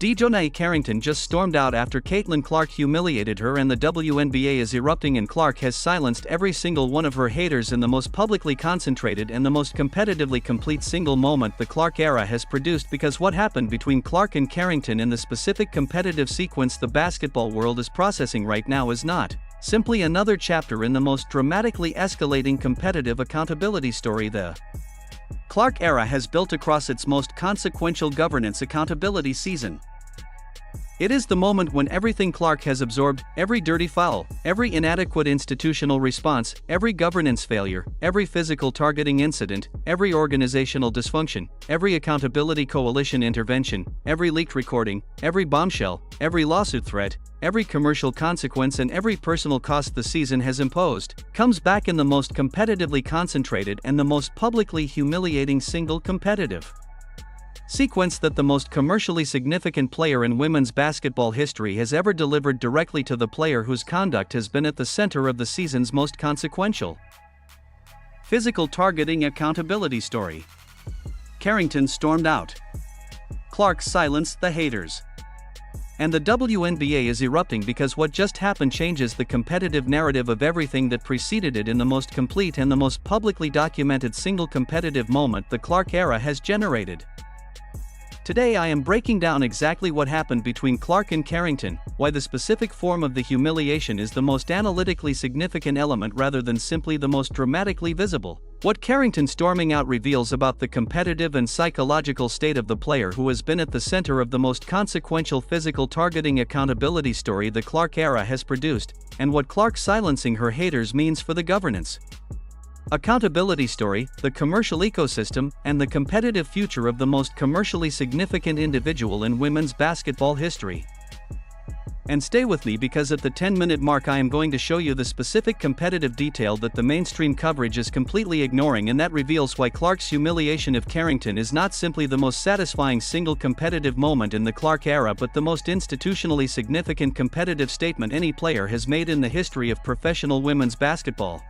Dijonai Carrington just stormed out after Clark humiliated her, and the WNBA is erupting, and Clark has silenced every single one of her haters in the most publicly concentrated and the most competitively complete single moment the Clark era has produced, because what happened between Clark and Carrington in the specific competitive sequence the basketball world is processing right now is not simply another chapter in the most dramatically escalating competitive accountability story the Clark era has built across its most consequential governance accountability season. It is the moment when everything Clark has absorbed, every dirty foul, every inadequate institutional response, every governance failure, every physical targeting incident, every organizational dysfunction, every accountability coalition intervention, every leaked recording, every bombshell, every lawsuit threat, every commercial consequence, and every personal cost the season has imposed, comes back in the most competitively concentrated and the most publicly humiliating single competitive sequence that the most commercially significant player in women's basketball history has ever delivered directly to the player whose conduct has been at the center of the season's most consequential physical targeting accountability story. Carrington stormed out. Clark silenced the haters. And the WNBA is erupting because what just happened changes the competitive narrative of everything that preceded it in the most complete and the most publicly documented single competitive moment the Clark era has generated. Today I am breaking down exactly what happened between Clark and Carrington, why the specific form of the humiliation is the most analytically significant element rather than simply the most dramatically visible, what Carrington storming out reveals about the competitive and psychological state of the player who has been at the center of the most consequential physical targeting accountability story the Clark era has produced, and what Clark silencing her haters means for the governance accountability story, the commercial ecosystem, and the competitive future of the most commercially significant individual in women's basketball history. And stay with me, because at the 10-minute mark I am going to show you the specific competitive detail that the mainstream coverage is completely ignoring, and that reveals why Clark's humiliation of Carrington is not simply the most satisfying single competitive moment in the Clark era but the most institutionally significant competitive statement any player has made in the history of professional women's basketball.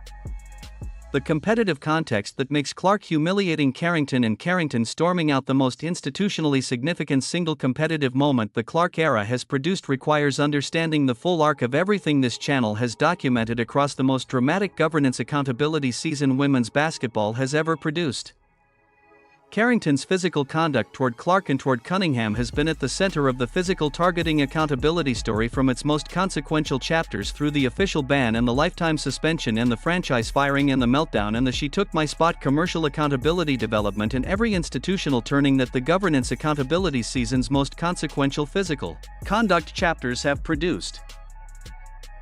The competitive context that makes Clark humiliating Carrington and Carrington storming out the most institutionally significant single competitive moment the Clark era has produced requires understanding the full arc of everything this channel has documented across the most dramatic governance accountability season women's basketball has ever produced. Carrington's physical conduct toward Clark and toward Cunningham has been at the center of the physical targeting accountability story from its most consequential chapters through the official ban and the lifetime suspension and the franchise firing and the meltdown and the "she took my spot" commercial accountability development and every institutional turning that the governance accountability season's most consequential physical conduct chapters have produced.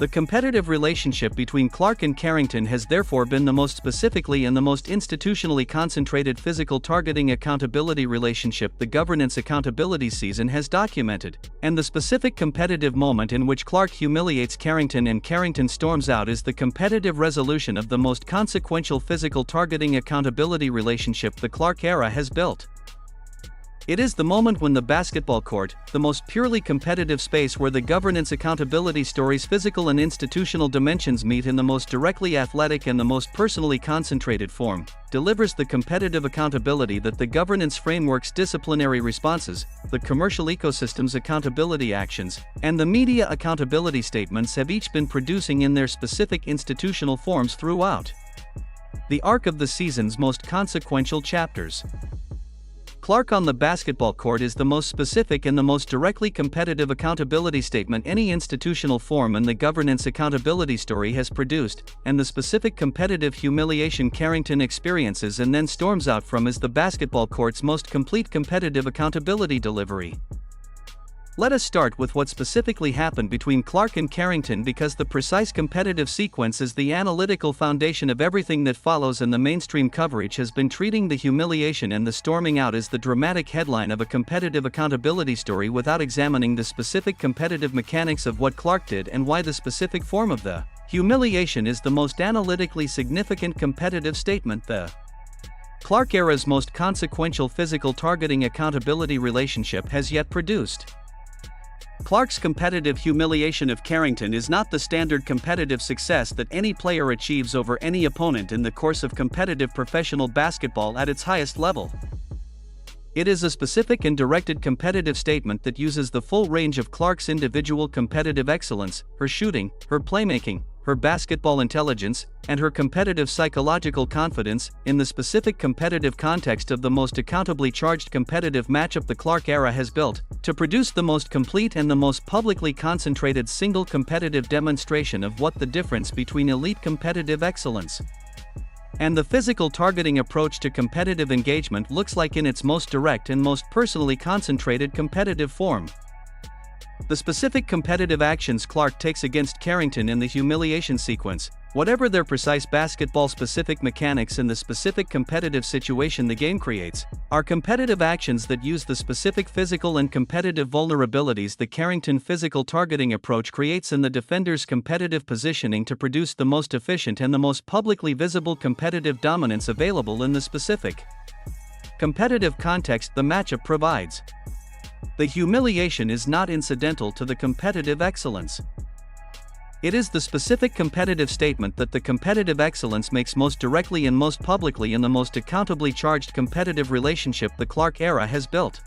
The competitive relationship between Clark and Carrington has therefore been the most specifically and the most institutionally concentrated physical targeting accountability relationship the governance accountability season has documented, and the specific competitive moment in which Clark humiliates Carrington and Carrington storms out is the competitive resolution of the most consequential physical targeting accountability relationship the Clark era has built. It is the moment when the basketball court, the most purely competitive space where the governance accountability story's physical and institutional dimensions meet in the most directly athletic and the most personally concentrated form, delivers the competitive accountability that the governance framework's disciplinary responses, the commercial ecosystem's accountability actions, and the media accountability statements have each been producing in their specific institutional forms throughout the arc of the season's most consequential chapters. Clark on the basketball court is the most specific and the most directly competitive accountability statement any institutional form in the governance accountability story has produced, and the specific competitive humiliation Carrington experiences and then storms out from is the basketball court's most complete competitive accountability delivery. Let us start with what specifically happened between Clark and Carrington, because the precise competitive sequence is the analytical foundation of everything that follows, and the mainstream coverage has been treating the humiliation and the storming out as the dramatic headline of a competitive accountability story without examining the specific competitive mechanics of what Clark did and why the specific form of the humiliation is the most analytically significant competitive statement the Clark era's most consequential physical targeting accountability relationship has yet produced. Clark's competitive humiliation of Carrington is not the standard competitive success that any player achieves over any opponent in the course of competitive professional basketball at its highest level. It is a specific and directed competitive statement that uses the full range of Clark's individual competitive excellence, her shooting, her playmaking, her basketball intelligence, and her competitive psychological confidence, in the specific competitive context of the most accountably charged competitive matchup the Clark era has built, to produce the most complete and the most publicly concentrated single competitive demonstration of what the difference between elite competitive excellence and the physical targeting approach to competitive engagement looks like in its most direct and most personally concentrated competitive form. The specific competitive actions Clark takes against Carrington in the humiliation sequence, whatever their precise basketball-specific mechanics in the specific competitive situation the game creates, are competitive actions that use the specific physical and competitive vulnerabilities the Carrington physical targeting approach creates in the defender's competitive positioning to produce the most efficient and the most publicly visible competitive dominance available in the specific competitive context the matchup provides. The humiliation is not incidental to the competitive excellence. It is the specific competitive statement that the competitive excellence makes most directly and most publicly in the most accountably charged competitive relationship the Clark era has built.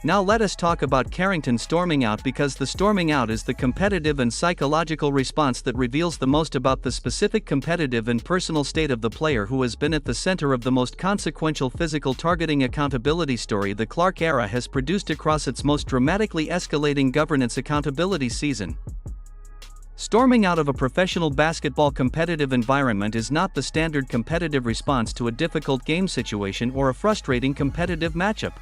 Now let us talk about Carrington storming out, because the storming out is the competitive and psychological response that reveals the most about the specific competitive and personal state of the player who has been at the center of the most consequential physical targeting accountability story the Clark era has produced across its most dramatically escalating governance accountability season. Storming out of a professional basketball competitive environment is not the standard competitive response to a difficult game situation or a frustrating competitive matchup.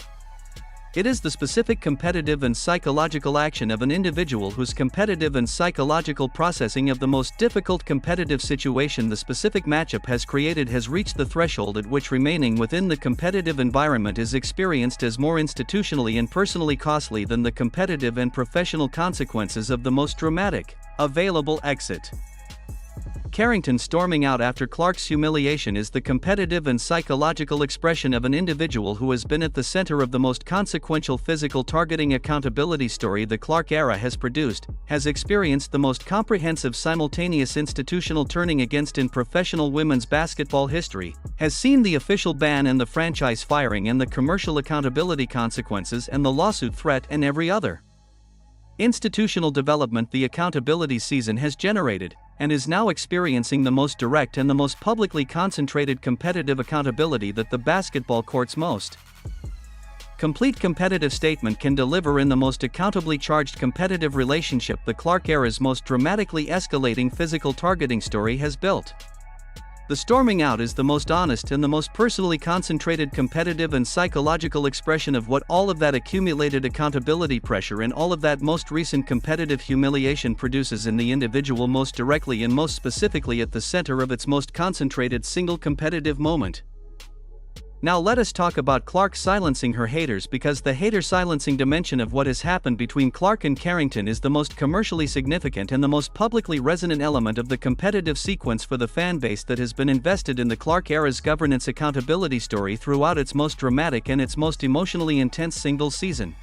It is the specific competitive and psychological action of an individual whose competitive and psychological processing of the most difficult competitive situation the specific matchup has created has reached the threshold at which remaining within the competitive environment is experienced as more institutionally and personally costly than the competitive and professional consequences of the most dramatic available exit. Carrington storming out after Clark's humiliation is the competitive and psychological expression of an individual who has been at the center of the most consequential physical targeting accountability story the Clark era has produced, has experienced the most comprehensive simultaneous institutional turning against in professional women's basketball history, has seen the official ban and the franchise firing and the commercial accountability consequences and the lawsuit threat and every other institutional development the accountability season has generated, and is now experiencing the most direct and the most publicly concentrated competitive accountability that the basketball court's most complete competitive statement can deliver in the most accountably charged competitive relationship the Clark era's most dramatically escalating physical targeting story has built. The storming out is the most honest and the most personally concentrated competitive and psychological expression of what all of that accumulated accountability pressure and all of that most recent competitive humiliation produces in the individual most directly and most specifically at the center of its most concentrated single competitive moment. Now let us talk about Clark silencing her haters, because the hater silencing dimension of what has happened between Clark and Carrington is the most commercially significant and the most publicly resonant element of the competitive sequence for the fan base that has been invested in the Clark era's governance accountability story throughout its most dramatic and its most emotionally intense single season.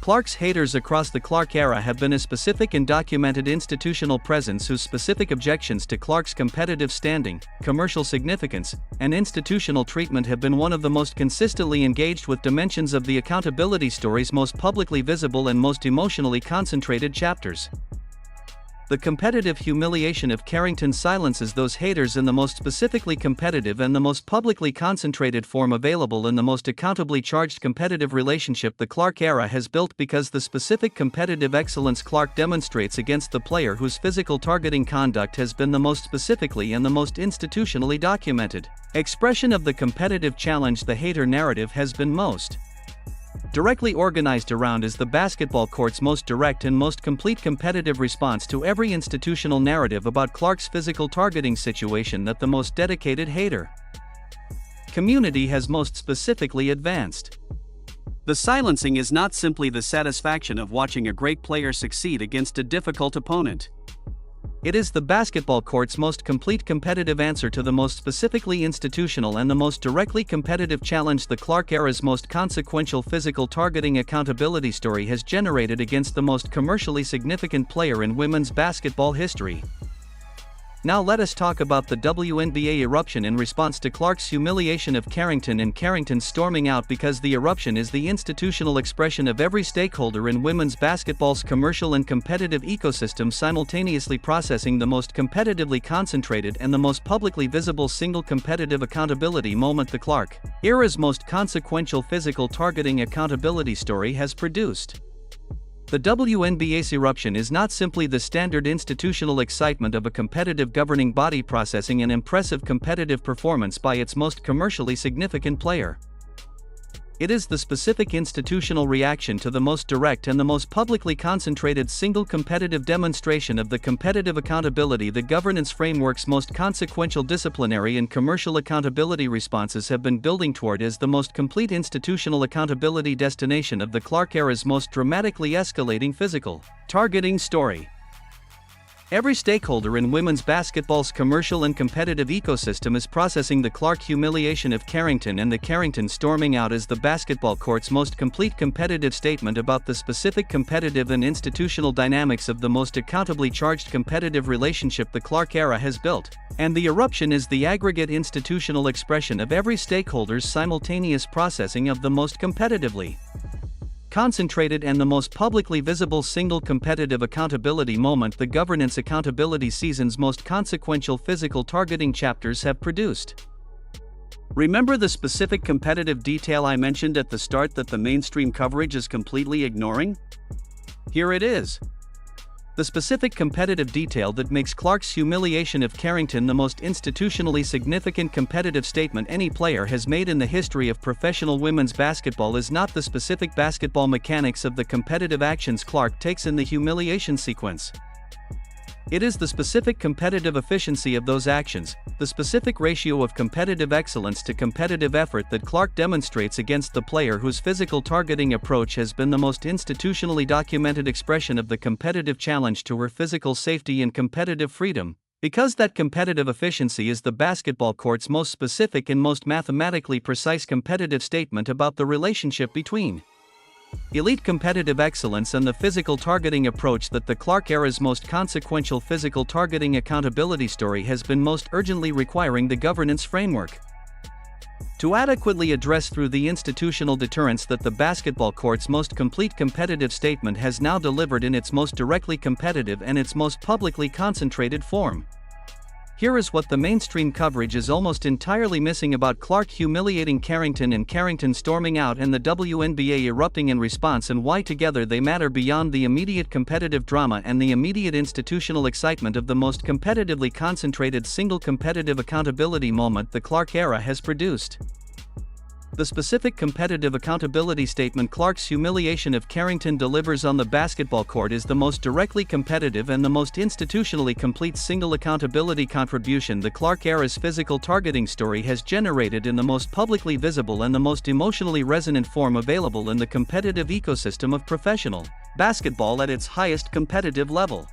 Clark's haters across the Clark era have been a specific and documented institutional presence whose specific objections to Clark's competitive standing, commercial significance, and institutional treatment have been one of the most consistently engaged with dimensions of the accountability story's most publicly visible and most emotionally concentrated chapters. The competitive humiliation of Carrington silences those haters in the most specifically competitive and the most publicly concentrated form available in the most accountably charged competitive relationship the Clark era has built, because the specific competitive excellence Clark demonstrates against the player whose physical targeting conduct has been the most specifically and the most institutionally documented expression of the competitive challenge the hater narrative has been most directly organized around is the basketball court's most direct and most complete competitive response to every institutional narrative about Clark's physical targeting situation that the most dedicated hater community has most specifically advanced. The silencing is not simply the satisfaction of watching a great player succeed against a difficult opponent. It is the basketball court's most complete competitive answer to the most specifically institutional and the most directly competitive challenge the Clark era's most consequential physical targeting accountability story has generated against the most commercially significant player in women's basketball history. Now let us talk about the WNBA eruption in response to Clark's humiliation of Carrington and Carrington storming out, because the eruption is the institutional expression of every stakeholder in women's basketball's commercial and competitive ecosystem simultaneously processing the most competitively concentrated and the most publicly visible single competitive accountability moment the Clark era's most consequential physical targeting accountability story has produced. The WNBA's eruption is not simply the standard institutional excitement of a competitive governing body processing an impressive competitive performance by its most commercially significant player. It is the specific institutional reaction to the most direct and the most publicly concentrated single competitive demonstration of the competitive accountability the governance framework's most consequential disciplinary and commercial accountability responses have been building toward as the most complete institutional accountability destination of the Clark era's most dramatically escalating physical targeting story. Every stakeholder in women's basketball's commercial and competitive ecosystem is processing the Clark humiliation of Carrington and the Carrington storming out as the basketball court's most complete competitive statement about the specific competitive and institutional dynamics of the most accountably charged competitive relationship the Clark era has built, and the eruption is the aggregate institutional expression of every stakeholder's simultaneous processing of the most competitively concentrated and the most publicly visible single competitive accountability moment the governance accountability season's most consequential physical targeting chapters have produced. Remember the specific competitive detail I mentioned at the start that the mainstream coverage is completely ignoring? Here it is. The specific competitive detail that makes Clark's humiliation of Carrington the most institutionally significant competitive statement any player has made in the history of professional women's basketball is not the specific basketball mechanics of the competitive actions Clark takes in the humiliation sequence. It is the specific competitive efficiency of those actions, the specific ratio of competitive excellence to competitive effort that Clark demonstrates against the player whose physical targeting approach has been the most institutionally documented expression of the competitive challenge to her physical safety and competitive freedom, because that competitive efficiency is the basketball court's most specific and most mathematically precise competitive statement about the relationship between elite competitive excellence and the physical targeting approach that the Clark era's most consequential physical targeting accountability story has been most urgently requiring the governance framework to adequately address through the institutional deterrence that the basketball court's most complete competitive statement has now delivered in its most directly competitive and its most publicly concentrated form. Here is what the mainstream coverage is almost entirely missing about Clark humiliating Carrington and Carrington storming out and the WNBA erupting in response, and why together they matter beyond the immediate competitive drama and the immediate institutional excitement of the most competitively concentrated single competitive accountability moment the Clark era has produced. The specific competitive accountability statement Clark's humiliation of Carrington delivers on the basketball court is the most directly competitive and the most institutionally complete single accountability contribution the Clark era's physical targeting story has generated in the most publicly visible and the most emotionally resonant form available in the competitive ecosystem of professional basketball at its highest competitive level.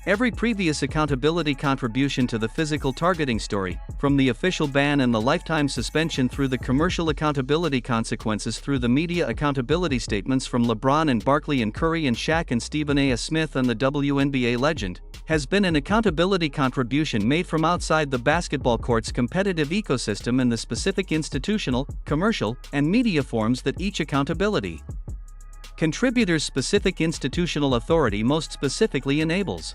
Every previous accountability contribution to the physical targeting story, from the official ban and the lifetime suspension through the commercial accountability consequences through the media accountability statements from LeBron and Barkley and Curry and Shaq and Stephen A. Smith and the WNBA legend, has been an accountability contribution made from outside the basketball court's competitive ecosystem and the specific institutional, commercial, and media forms that each accountability contributor's specific institutional authority most specifically enables.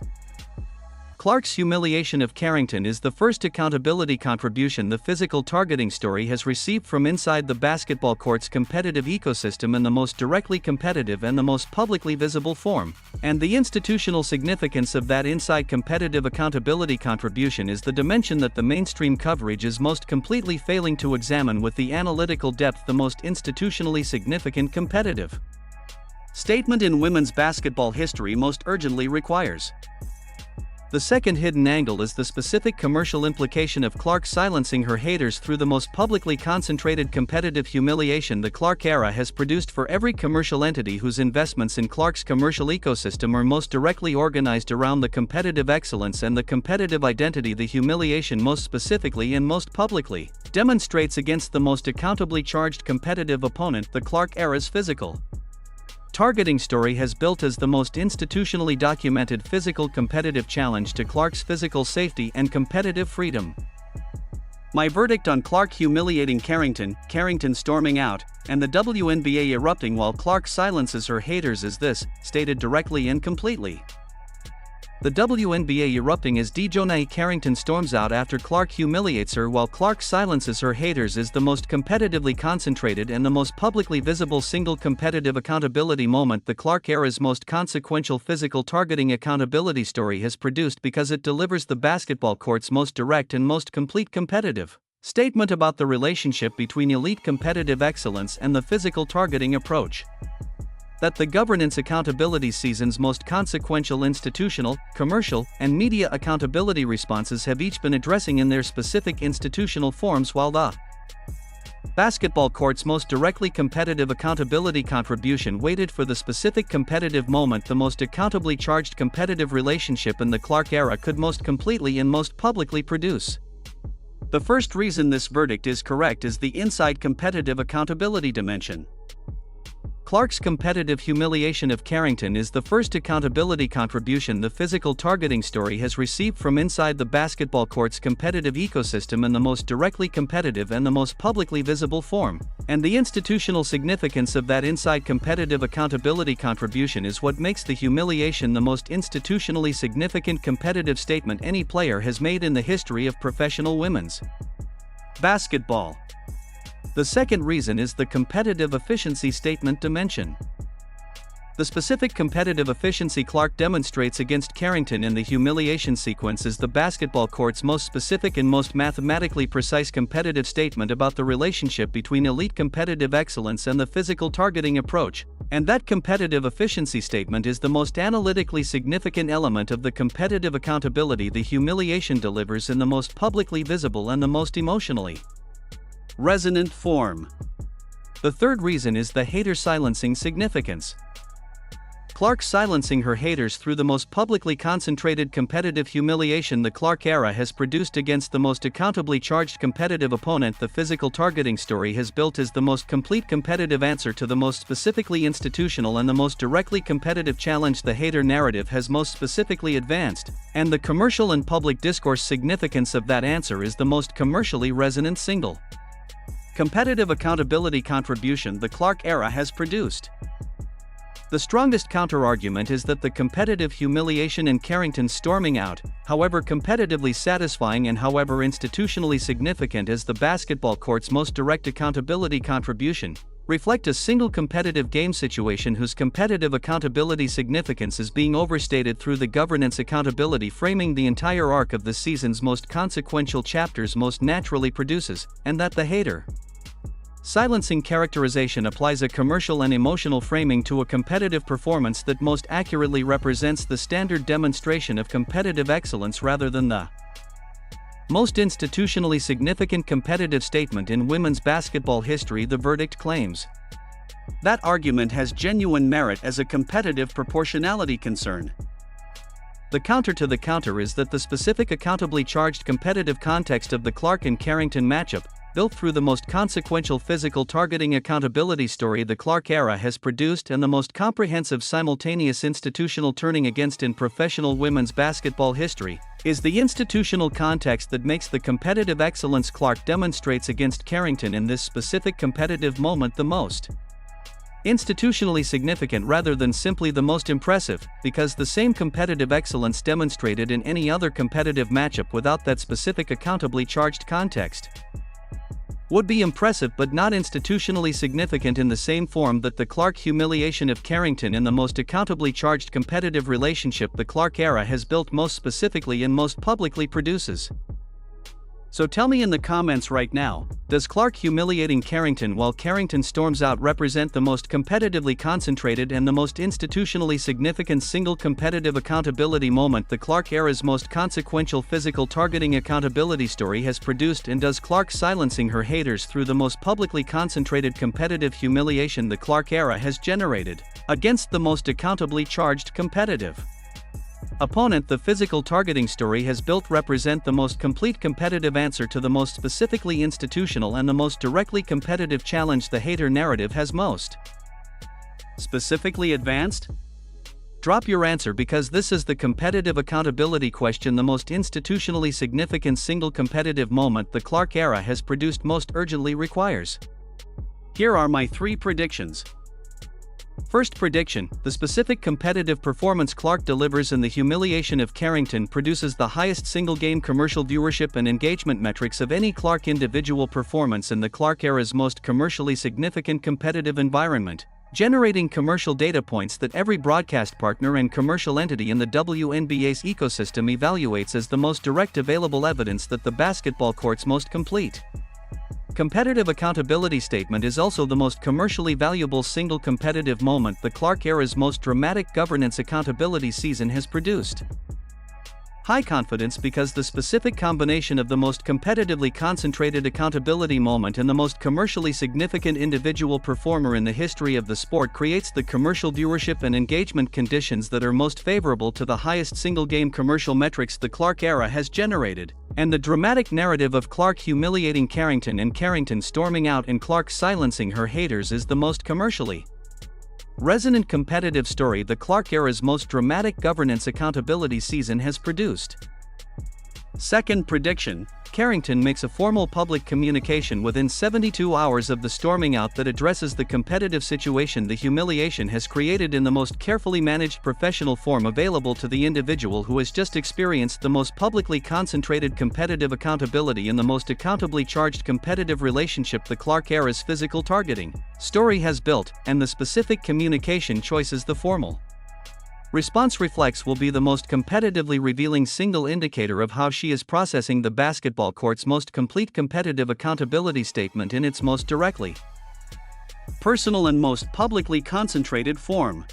Clark's humiliation of Carrington is the first accountability contribution the physical targeting story has received from inside the basketball court's competitive ecosystem in the most directly competitive and the most publicly visible form, and the institutional significance of that inside competitive accountability contribution is the dimension that the mainstream coverage is most completely failing to examine with the analytical depth the most institutionally significant competitive statement in women's basketball history most urgently requires. The second hidden angle is the specific commercial implication of Clark silencing her haters through the most publicly concentrated competitive humiliation the Clark era has produced for every commercial entity whose investments in Clark's commercial ecosystem are most directly organized around the competitive excellence and the competitive identity the humiliation most specifically and most publicly demonstrates against the most accountably charged competitive opponent the Clark era's physical targeting story has built as the most institutionally documented physical competitive challenge to Clark's physical safety and competitive freedom. My verdict on Clark humiliating Carrington, Carrington storming out, and the WNBA erupting while Clark silences her haters is this, stated directly and completely. The WNBA erupting as Dijonai Carrington storms out after Clark humiliates her while Clark silences her haters is the most competitively concentrated and the most publicly visible single competitive accountability moment the Clark era's most consequential physical targeting accountability story has produced because it delivers the basketball court's most direct and most complete competitive statement about the relationship between elite competitive excellence and the physical targeting approach that the governance accountability season's most consequential institutional, commercial, and media accountability responses have each been addressing in their specific institutional forms, while the basketball court's most directly competitive accountability contribution waited for the specific competitive moment the most accountably charged competitive relationship in the Clark era could most completely and most publicly produce. The first reason this verdict is correct is the inside competitive accountability dimension. Clark's competitive humiliation of Carrington is the first accountability contribution the physical targeting story has received from inside the basketball court's competitive ecosystem in the most directly competitive and the most publicly visible form. And the institutional significance of that inside competitive accountability contribution is what makes the humiliation the most institutionally significant competitive statement any player has made in the history of professional women's basketball. The second reason is the competitive efficiency statement dimension. The specific competitive efficiency Clark demonstrates against Carrington in the humiliation sequence is the basketball court's most specific and most mathematically precise competitive statement about the relationship between elite competitive excellence and the physical targeting approach, and that competitive efficiency statement is the most analytically significant element of the competitive accountability the humiliation delivers in the most publicly visible and the most emotionally resonant form. The third reason is the hater silencing significance. Clark silencing her haters through the most publicly concentrated competitive humiliation the Clark era has produced against the most accountably charged competitive opponent the physical targeting story has built is the most complete competitive answer to the most specifically institutional and the most directly competitive challenge the hater narrative has most specifically advanced, and the commercial and public discourse significance of that answer is the most commercially resonant single competitive accountability contribution the Clark era has produced. The strongest counterargument is that the competitive humiliation in Carrington's storming out, however competitively satisfying and however institutionally significant as the basketball court's most direct accountability contribution, reflect a single competitive game situation whose competitive accountability significance is being overstated through the governance accountability framing the entire arc of the season's most consequential chapters most naturally produces, and that the hater silencing characterization applies a commercial and emotional framing to a competitive performance that most accurately represents the standard demonstration of competitive excellence rather than the most institutionally significant competitive statement in women's basketball history. The verdict claims that argument has genuine merit as a competitive proportionality concern. The counter to the counter is that the specific accountably charged competitive context of the Clark and Carrington matchup, built through the most consequential physical targeting accountability story the Clark era has produced and the most comprehensive simultaneous institutional turning against in professional women's basketball history, is the institutional context that makes the competitive excellence Clark demonstrates against Carrington in this specific competitive moment the most institutionally significant rather than simply the most impressive, because the same competitive excellence demonstrated in any other competitive matchup without that specific accountably charged context would be impressive but not institutionally significant in the same form that the Clark humiliation of Carrington in the most accountably charged competitive relationship the Clark era has built most specifically and most publicly produces. So tell me in the comments right now, does Clark humiliating Carrington while Carrington storms out represent the most competitively concentrated and the most institutionally significant single competitive accountability moment the Clark era's most consequential physical targeting accountability story has produced, and does Clark silencing her haters through the most publicly concentrated competitive humiliation the Clark era has generated against the most accountably charged competitive opponent the physical targeting story has built represent the most complete competitive answer to the most specifically institutional and the most directly competitive challenge the hater narrative has most Specifically advanced? Drop your answer because this is the competitive accountability question, the most institutionally significant single competitive moment the Clark era has produced most urgently requires. Here are my 3 predictions. First prediction: the specific competitive performance Clark delivers in the humiliation of Carrington produces the highest single-game commercial viewership and engagement metrics of any Clark individual performance in the Clark era's most commercially significant competitive environment, generating commercial data points that every broadcast partner and commercial entity in the WNBA's ecosystem evaluates as the most direct available evidence that the basketball court's most complete competitive accountability statement is also the most commercially valuable single competitive moment the Clark era's most dramatic governance accountability season has produced. High confidence because the specific combination of the most competitively concentrated accountability moment and the most commercially significant individual performer in the history of the sport creates the commercial viewership and engagement conditions that are most favorable to the highest single-game commercial metrics the Clark era has generated, and the dramatic narrative of Clark humiliating Carrington and Carrington storming out and Clark silencing her haters is the most commercially resonant competitive story the Clark era's most dramatic governance accountability season has produced. Second prediction: Carrington makes a formal public communication within 72 hours of the storming out that addresses the competitive situation the humiliation has created in the most carefully managed professional form available to the individual who has just experienced the most publicly concentrated competitive accountability in the most accountably charged competitive relationship the Clark era's physical targeting story has built, and the specific communication choice is the formal response reflex will be the most competitively revealing single indicator of how she is processing the basketball court's most complete competitive accountability statement in its most directly personal and most publicly concentrated form.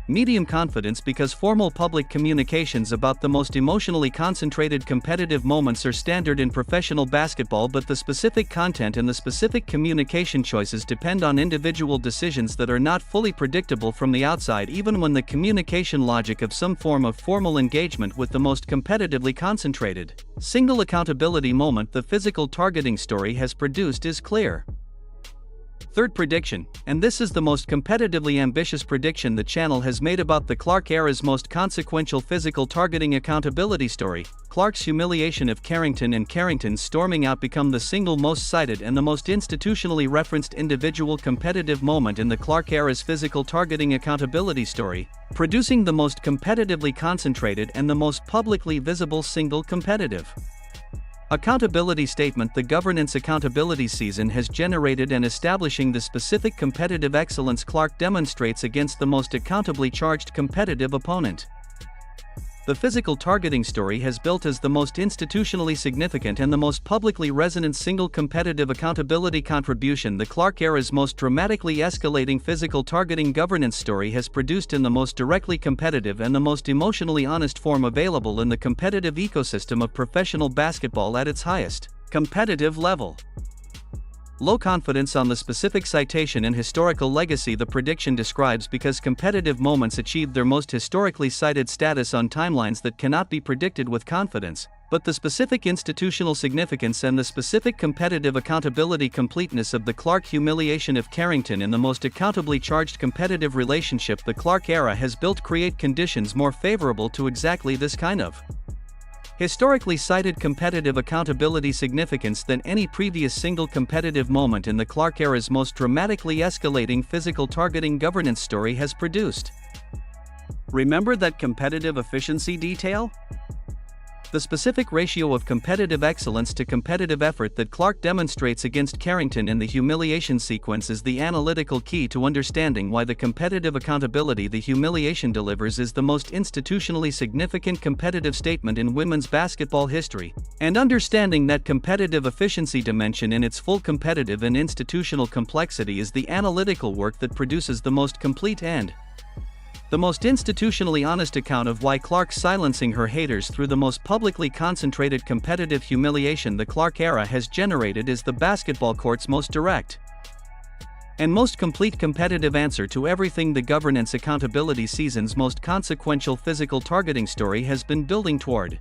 Medium confidence because formal public communications about the most emotionally concentrated competitive moments are standard in professional basketball, but the specific content and the specific communication choices depend on individual decisions that are not fully predictable from the outside, even when the communication logic of some form of formal engagement with the most competitively concentrated single accountability moment the physical targeting story has produced is clear. Third prediction, and this is the most competitively ambitious prediction the channel has made about the Clark era's most consequential physical targeting accountability story: Clark's humiliation of Carrington and Carrington's storming out become the single most cited and the most institutionally referenced individual competitive moment in the Clark era's physical targeting accountability story, producing the most competitively concentrated and the most publicly visible single competitive accountability statement the governance accountability season has generated, and establishing the specific competitive excellence Clark demonstrates against the most accountably charged competitive opponent. The physical targeting story has built as the most institutionally significant and the most publicly resonant single competitive accountability contribution the Clark era's most dramatically escalating physical targeting governance story has produced in the most directly competitive and the most emotionally honest form available in the competitive ecosystem of professional basketball at its highest competitive level. Low confidence on the specific citation and historical legacy the prediction describes because competitive moments achieved their most historically cited status on timelines that cannot be predicted with confidence, but the specific institutional significance and the specific competitive accountability completeness of the Clark humiliation of Carrington in the most accountably charged competitive relationship the Clark era has built create conditions more favorable to exactly this kind of historically cited competitive accountability significance than any previous single competitive moment in the Clark era's most dramatically escalating physical targeting governance story has produced. Remember that competitive efficiency detail? The specific ratio of competitive excellence to competitive effort that Clark demonstrates against Carrington in the humiliation sequence is the analytical key to understanding why the competitive accountability the humiliation delivers is the most institutionally significant competitive statement in women's basketball history, and understanding that competitive efficiency dimension in its full competitive and institutional complexity is the analytical work that produces the most complete and the most institutionally honest account of why Clark silencing her haters through the most publicly concentrated competitive humiliation the Clark era has generated is the basketball court's most direct and most complete competitive answer to everything the governance accountability season's most consequential physical targeting story has been building toward.